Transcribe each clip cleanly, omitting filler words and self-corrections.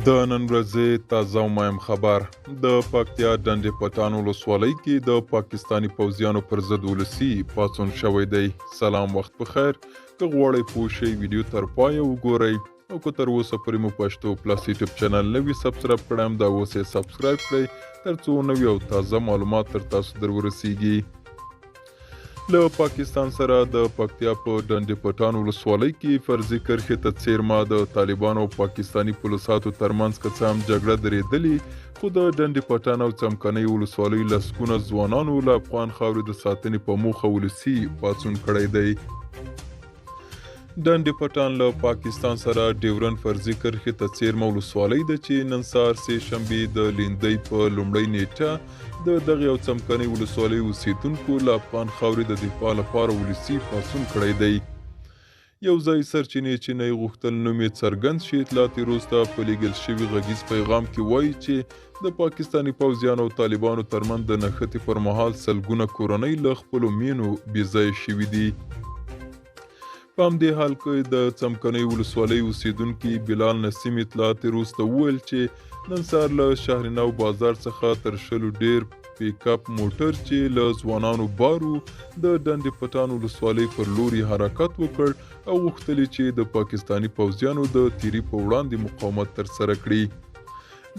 د نن ورځې تازه او مهم خبر د پکتیا ډنډې پټان ولسوالۍ کې د پاکستاني پوځیانو پر ضد ولسي پاڅون شوی دی. سلام، وخت بخیر. که غواړئ پوه شئ ویډیو تر پایه وګورئ او که تر اوسه پورې مو پښتو پلس یوټیوب چینل نه وي سبسکرایب کړی هم دا اوس یې سبسکرایب کړئ تر څو نوي او تازه معلومات تر تاسو در ورسیږي. له پاکستان سره د پکتیا په ډنډې پټان ولسوالۍ کې فرضي کرښې ته څیرمه د طالبانو او پاکستاني پولیساتو ترمنځ که څه هم جګړه درېدلې، خو د ډنډې پټان او څمکنۍ ولسوالیو لسګونه ځوانانو له افغان خاورې د ساتنې په موخه ولسي پاڅون کړی دی. ډنډې پټان له پاکستان سره ډیورن فرضي کرښې ته څیرمه ولسوالۍ ده چې نن سهار سې شنبې د لیندۍ په لومړۍ نیټه د دغې او څمکنۍ ولسوالۍ اوسېدونکو له افغان خاورې د دفاع لپاره ولسي پاڅون کړی دی. یو ځای سرچینې چې نه یې غوښتل نوم یې څرګند شي اطلاعات یې وروسته په لیږل شوي غږیز پیغام کې وایي چې د پاکستاني پوځیانو او طالبانو ترمنځ د نښتې پر مهال سلګونه کورنۍ له خپلو مینو بېځایه شوي دي. په همدې حال کې د څمکنۍ ولسوالۍ اوسېدونکي بلال نسیم اطلاعات وروسته وویل چې نن سهار له شهرنو بازار څخه تر 100 ډیر پیک اپ موټر چې له ځوانانو بارو د ډنډې پټان ولسوالۍ پر لور یې حرکت وکړ او غوښتل چې د پاکستاني پوځیانو د تیري په وړاندې مقاومت ترسره کړي.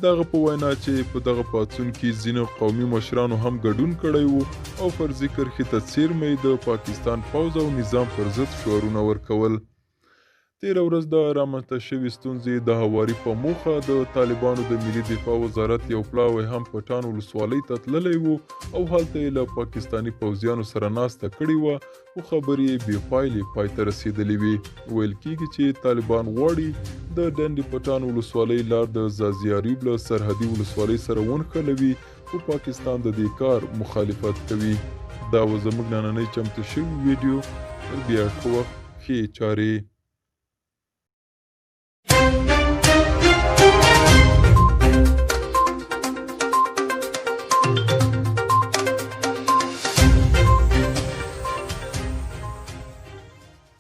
دغه په وینا چې په دغه پاڅون کې ځینو قومي مشرانو هم ګډون کړی و او فرضي کرښې ته څیرمه د پاکستان پوځ او نظام پر ضد شعارونه ورکول. تېره ورځ د رامنځته شوې ستونزې د هواري په موخه د طالبانو د ملي دفاع وزارت یو پلاوی هم پټان ولسوالۍ ته تللی و او هلته یې له پاکستاني پوځیانو سره ناسته کړې وه، خو خبرې یې بې پایلې پای ته رسېدلې وې. ویل کېږي چې طالبان غواړي د ډنډې پټان ولسوالۍ لار د ځاځي اریوب له سرحدي ولسوالۍ سره ونښلوي، خو پاکستان د دې کار مخالفت کوي. دا و زموږ نننۍ چمتو شوي ویډیو. تر بیا ښه وخت، ښې چارې.